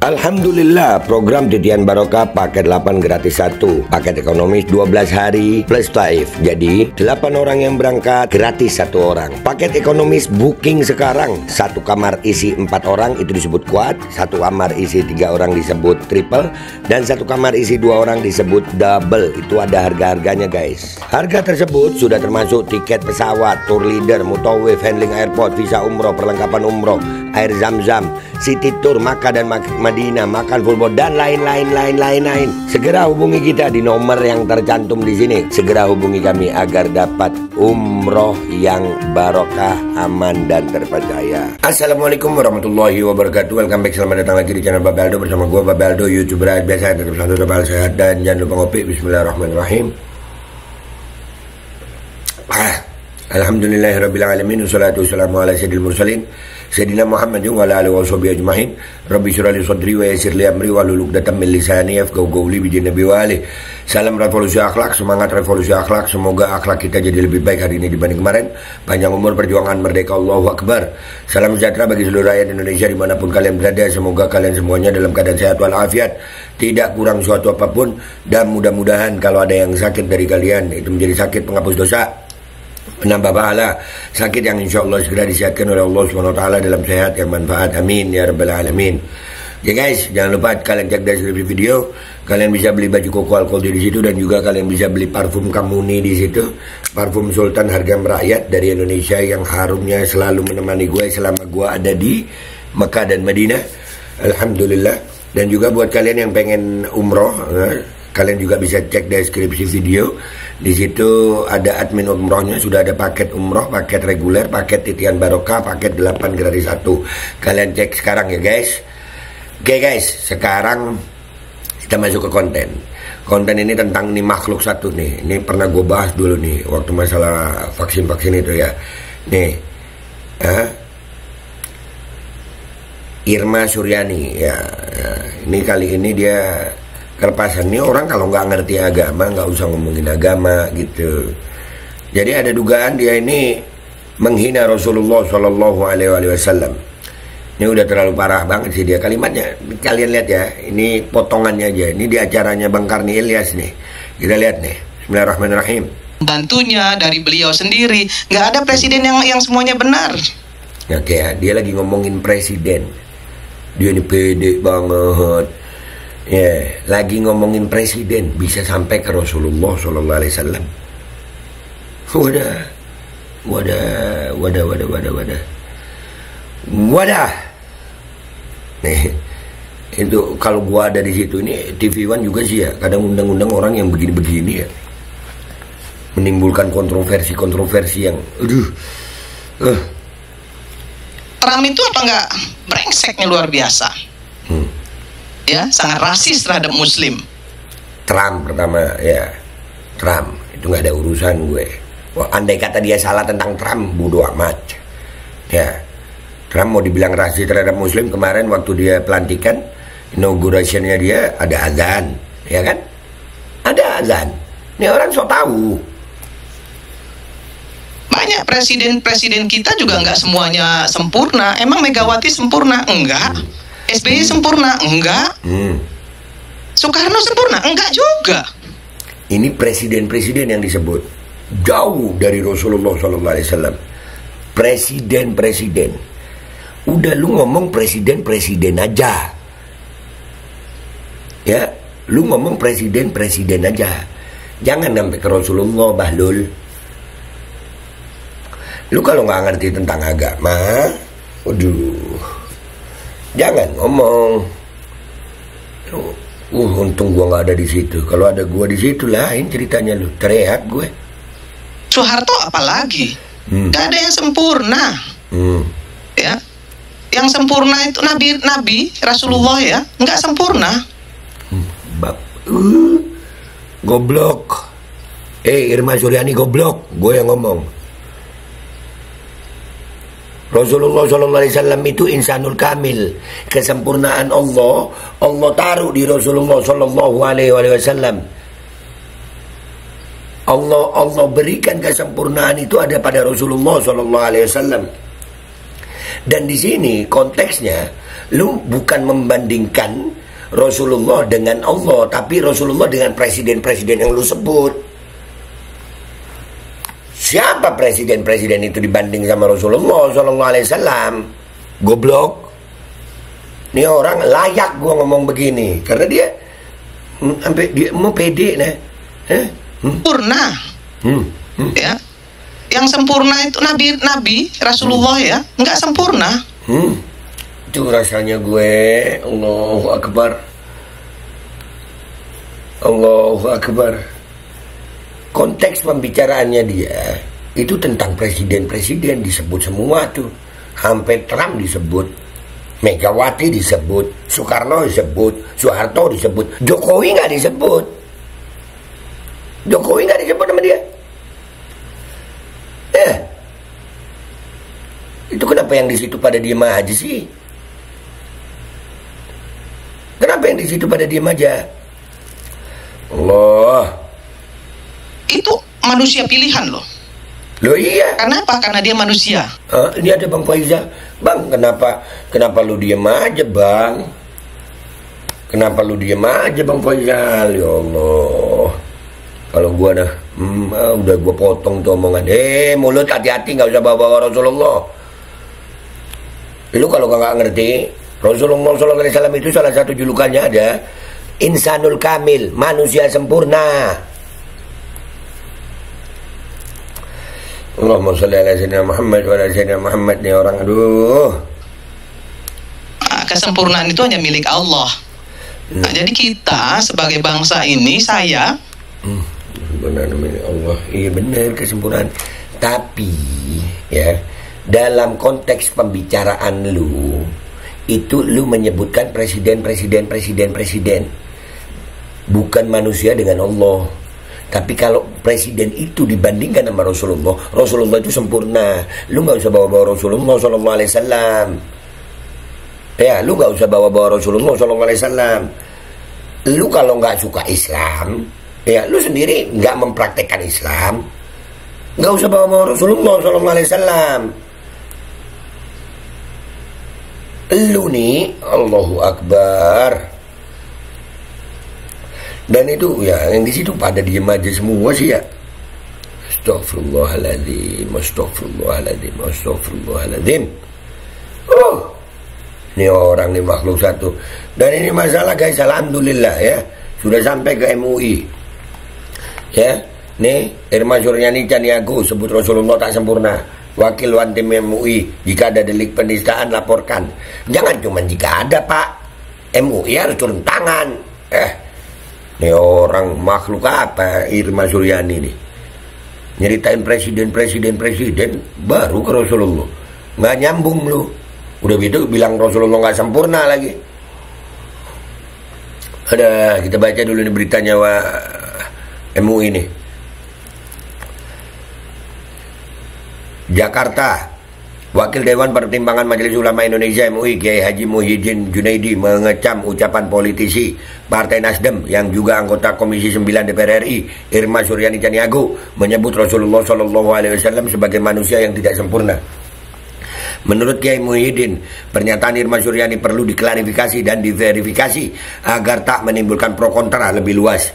Alhamdulillah, program Titian Barokah paket 8 gratis 1, paket ekonomis 12 hari plus taif. Jadi 8 orang yang berangkat gratis 1 orang. Paket ekonomis booking sekarang, 1 kamar isi 4 orang itu disebut quad, 1 kamar isi 3 orang disebut triple, dan 1 kamar isi 2 orang disebut double. Itu ada harga-harganya guys. Harga tersebut sudah termasuk tiket pesawat, tour leader, mutawif, handling airport, visa umroh, perlengkapan umroh, air zam-zam, city tour, Makkah dan Madinah, makan full board, dan lain-lain. Segera hubungi kita di nomor yang tercantum di sini. Segera hubungi kami agar dapat umroh yang barokah, aman dan terpercaya. Assalamualaikum warahmatullahi wabarakatuh. Welcome back, selamat datang lagi di channel Babe Aldo bersama gue Babe Aldo, YouTuber biasa. Tetap selalu tetap sehat dan jangan lupa ngopi. Bismillahirrahmanirrahim. Alhamdulillahirabbil alamin, wassalatu wassalamu ala sayyidil mursalin Sayyidina Muhammad wa ala alihi washabihi ajmain. Rabbi shrah li sadri wa yassir li amri wahlul 'uqdatam min lisani yafqahu qawli bi nabi wa ali. Salam revolusi akhlak, semangat revolusi akhlak. Semoga akhlak kita jadi lebih baik hari ini dibanding kemarin. Panjang umur, perjuangan, merdeka, Allahu Akbar. Salam sejahtera bagi seluruh rakyat Indonesia dimanapun kalian berada. Semoga kalian semuanya dalam keadaan sehat walafiat, tidak kurang suatu apapun, dan mudah-mudahan kalau ada yang sakit dari kalian itu menjadi sakit penghapus dosa, penambah pahala, sakit yang insya Allah segera disehatkan oleh Allah SWT dalam sehat yang manfaat, amin ya rabbal alamin. Ya guys, jangan lupa kalian cek deskripsi video, kalian bisa beli baju koko alkohol di situ, dan juga kalian bisa beli parfum Kamuni di situ, parfum Sultan harga merakyat dari Indonesia yang harumnya selalu menemani gue selama gue ada di Mekah dan Madinah. Alhamdulillah. Dan juga buat kalian yang pengen umroh, kalian juga bisa cek deskripsi video. Di situ ada admin umrohnya, sudah ada paket umroh, paket reguler, paket Titian Barokah, paket 8 gratis 1. Kalian cek sekarang ya guys. Oke guys, sekarang kita masuk ke konten. Konten ini tentang nih makhluk satu nih. Ini pernah gue bahas dulu nih waktu masalah vaksin-vaksin itu ya. Nih, Irma Suryani ya. Ini kali ini dia kelepasan. Nih orang kalau nggak ngerti agama nggak usah ngomongin agama gitu. Jadi ada dugaan dia ini menghina Rasulullah Shallallahu Alaihi Wasallam. Ini udah terlalu parah banget sih dia kalimatnya. Kalian lihat ya, ini potongannya aja. Ini di acaranya Bang Karni Ilyas nih. Kita lihat nih. Bismillahirrahmanirrahim. Bantunya dari beliau sendiri, nggak ada presiden yang semuanya benar. Oke ya, dia lagi ngomongin presiden. Dia ini pede banget. Ya, lagi ngomongin presiden bisa sampai ke Rasulullah Sallallahu Alaihi Wasallam. Wadah. Nih, itu kalau gua ada di situ, ini TV One juga sih ya, kadang undang-undang orang yang begini-begini ya, menimbulkan kontroversi yang, Trump itu apa nggak brengseknya luar biasa? Ya, sangat rasis terhadap Muslim. Trump pertama ya, Trump itu nggak ada urusan gue. Wah, andai kata dia salah tentang Trump, bodo amat. Ya, Trump mau dibilang rasis terhadap Muslim, kemarin waktu dia pelantikan, inaugurationnya dia ada azan, ya kan? Ada azan. Ini orang sok tahu. Banyak presiden kita juga nggak semuanya sempurna. Emang Megawati sempurna? Enggak. SBY sempurna? Enggak. Soekarno sempurna? Enggak juga. Ini presiden-presiden yang disebut jauh dari Rasulullah SAW. Presiden-presiden. Udah lu ngomong presiden-presiden aja. Ya, lu ngomong presiden-presiden aja. Jangan sampai ke Rasulullah, Bahlul. Lu kalau nggak ngerti tentang agama, jangan ngomong. Untung gua nggak ada di situ. Kalau ada gua di situ lain ceritanya, lu teriak gue. Soeharto apalagi? Nggak ada yang sempurna. Ya, yang sempurna itu Nabi Rasulullah ya, nggak sempurna. Goblok. Irma Suryani goblok. Gue yang ngomong. Rasulullah SAW itu insanul kamil, kesempurnaan Allah taruh di Rasulullah SAW. Allah berikan kesempurnaan itu ada pada Rasulullah SAW. Dan di sini konteksnya Lu bukan membandingkan Rasulullah dengan Allah, tapi Rasulullah dengan presiden-presiden yang lu sebut. Siapa presiden-presiden itu dibanding sama Rasulullah Sallallahu Alaihi Wasallam? Goblok. Ini orang layak gua ngomong begini karena dia sampai dia mau pede nah. Sempurna. Ya. Yang sempurna itu Nabi Rasulullah ya, nggak sempurna. Itu rasanya gue, Allahu Akbar. Allahu Akbar. Konteks pembicaraannya dia itu tentang presiden-presiden disebut semua tuh. Sampai Trump disebut, Megawati disebut, Soekarno disebut, Soeharto disebut, Jokowi nggak disebut. Jokowi nggak disebut sama dia. Itu kenapa yang di situ pada diem aja sih? Kenapa yang di situ pada diem aja? Allah. Itu manusia pilihan loh. Loh iya. Kenapa? Karena dia manusia. Ini ada Bang Faizal. Bang, kenapa lu diem aja, Bang? Kenapa lu diem aja, Bang Faizal? Ya Allah. Kalau gua udah gua potong tuh omongan. Mulut hati-hati, nggak usah bawa-bawa Rasulullah. Lu kalau nggak ngerti, Rasulullah SAW itu salah satu julukannya ada Insanul Kamil, manusia sempurna. Allahumma sholli ala sayyidina Muhammad wa ala sayyidina Muhammad. Nih orang, aduh. Kesempurnaan itu hanya milik Allah. Nah, jadi kita sebagai bangsa ini, saya benar milik Allah. Iya benar, kesempurnaan. Tapi ya, dalam konteks pembicaraan lu itu lu menyebutkan presiden, bukan manusia dengan Allah. Tapi kalau presiden itu dibandingkan sama Rasulullah itu sempurna. Lu nggak usah bawa-bawa Rasulullah Sallallahu Alaihi Wasallam. Ya, lu nggak usah bawa-bawa Rasulullah Sallallahu Alaihi Wasallam. Lu kalau nggak suka Islam, ya lu sendiri nggak mempraktekkan Islam, nggak usah bawa-bawa Rasulullah Sallallahu Alaihi Wasallam. Lu nih, Allahu Akbar. Dan itu ya, yang di situ pada diem aja semua sih ya. Astagfirullahaladzim, astagfirullahaladzim, astagfirullahaladzim. Ini orang nih makhluk satu. Dan ini masalah guys, alhamdulillah ya, sudah sampai ke MUI. Ya, nih Irma Suryani Caniago sebut Rasulullah tak sempurna. Wakil Wantim MUI, jika ada delik penistaan laporkan. Jangan cuma jika ada, Pak. MUI harus turun tangan. Ini orang makhluk apa Irma Suryani nih? Nyeritain presiden baru ke Rasulullah. Nggak nyambung lu. Udah gitu bilang Rasulullah nggak sempurna lagi. Ada, kita baca dulu nih beritanya MUI nih. Jakarta, Wakil Dewan Pertimbangan Majelis Ulama Indonesia MUI Kiai Haji Muhyiddin Junaidi mengecam ucapan politisi Partai Nasdem yang juga anggota Komisi 9 DPR RI Irma Suryani Caniago menyebut Rasulullah SAW sebagai manusia yang tidak sempurna. Menurut Kiai Muhyiddin, pernyataan Irma Suryani perlu diklarifikasi dan diverifikasi agar tak menimbulkan pro kontra lebih luas.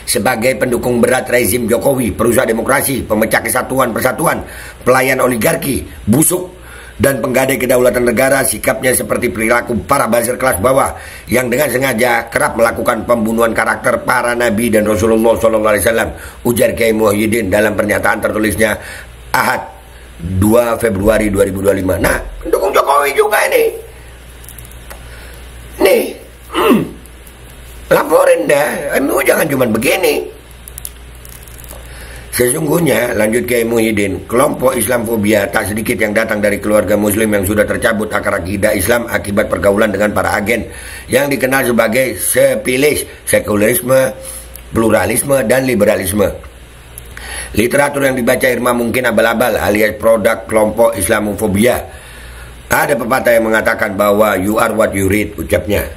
Sebagai pendukung berat rezim Jokowi, perusahaan demokrasi, pemecah kesatuan persatuan, pelayan oligarki, busuk, dan penggadai kedaulatan negara, sikapnya seperti perilaku para buzzer kelas bawah yang dengan sengaja kerap melakukan pembunuhan karakter para nabi dan Rasulullah SAW, ujar Kiai Muhyiddin dalam pernyataan tertulisnya Ahad 2 Februari 2025. Nah, pendukung Jokowi juga ini. Nih, laporin dah, jangan cuma begini. Sesungguhnya, lanjut Kiai Muhyiddin, kelompok Islamfobia tak sedikit yang datang dari keluarga muslim yang sudah tercabut akar akidah Islam akibat pergaulan dengan para agen yang dikenal sebagai sepilis, sekulerisme, pluralisme, dan liberalisme. Literatur yang dibaca Irma mungkin abal-abal alias produk kelompok Islamofobia. Ada pepatah yang mengatakan bahwa you are what you read, ucapnya.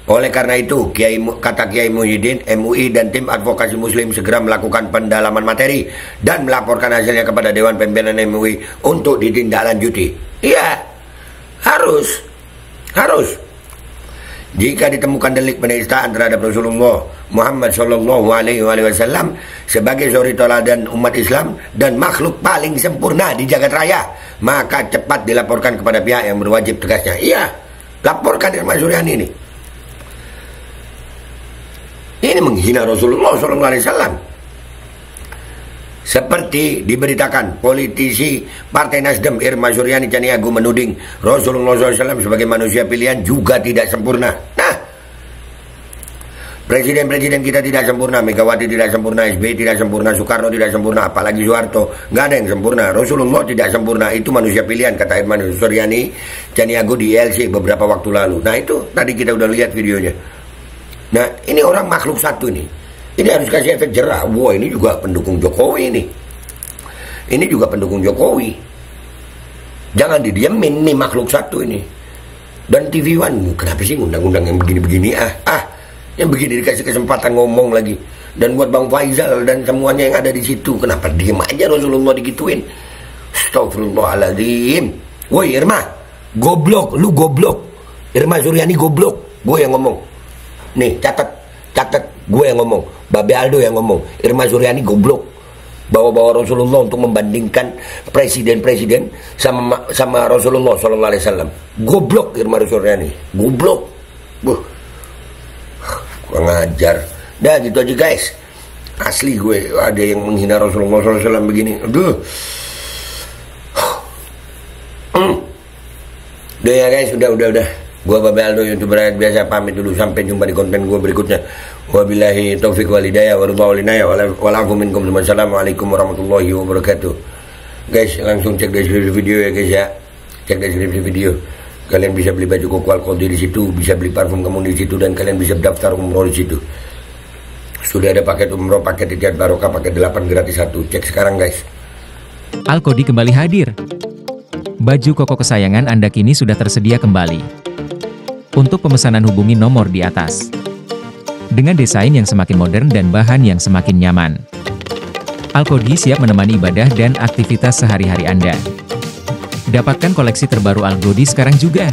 Oleh karena itu, kata Kiai Muhyiddin, MUI dan tim advokasi muslim segera melakukan pendalaman materi dan melaporkan hasilnya kepada Dewan Pimpinan MUI untuk ditindaklanjuti. Iya, harus. Harus. Jika ditemukan delik penistaan terhadap Rasulullah Muhammad Shallallahu Alaihi Wasallam sebagai suri teladan umat Islam dan makhluk paling sempurna di jagat raya, maka cepat dilaporkan kepada pihak yang berwajib tegasnya. Iya, laporkan Irma Suryani ini. Ini menghina Rasulullah Shallallahu Alaihi Wasallam. Seperti diberitakan, politisi Partai Nasdem Irma Suryani Caniago menuding Rasulullah SAW sebagai manusia pilihan juga tidak sempurna. Nah, presiden-presiden kita tidak sempurna, Megawati tidak sempurna, SBY tidak sempurna, Soekarno tidak sempurna, apalagi Soeharto, nggak ada yang sempurna. Rasulullah tidak sempurna, itu manusia pilihan, kata Irma Suryani Caniago di ILC beberapa waktu lalu. Nah itu tadi kita udah lihat videonya. Nah ini orang makhluk satu nih. Ini harus kasih efek jerah. Wah, ini juga pendukung Jokowi nih. Ini juga pendukung Jokowi. Jangan didiemin nih makhluk satu ini. Dan TV One, kenapa sih undang-undang yang begini-begini? Yang begini dikasih kesempatan ngomong lagi. Dan buat Bang Faisal dan semuanya yang ada di situ, kenapa diem aja Rasulullah digituin? Astagfirullahaladzim. Woi Irma, goblok, lu goblok. Irma Suryani goblok. Gue yang ngomong. Nih, catat, gue yang ngomong. Babe Aldo yang ngomong. Irma Suryani goblok. Bawa-bawa Rasulullah untuk membandingkan presiden-presiden sama Rasulullah SAW. Goblok Irma Suryani. Goblok. Kurang ajar. Dah gitu aja guys. Asli gue ada yang menghina Rasulullah SAW begini. Aduh. Udah ya guys, udah. Gua Babe Aldo YouTuber rakyat biasa pamit dulu, sampai jumpa di konten gua berikutnya. Wabillahi taufik wal hidayah warahmatullahi wabarakatuh. Wassalamualaikum warahmatullahi wabarakatuh. Guys, langsung cek deskripsi video ya guys ya. Cek deskripsi video. Kalian bisa beli baju koko Al-Qadi di situ, bisa beli parfum kamu di situ, dan kalian bisa daftar umroh di situ. Sudah ada paket umroh, paket Itiad Barokah, paket 8 gratis 1. Cek sekarang guys. Al-Qadi kembali hadir. Baju koko kesayangan Anda kini sudah tersedia kembali. Untuk pemesanan hubungi nomor di atas. Dengan desain yang semakin modern dan bahan yang semakin nyaman, Al-Qadi siap menemani ibadah dan aktivitas sehari-hari Anda. Dapatkan koleksi terbaru Al-Qadi sekarang juga.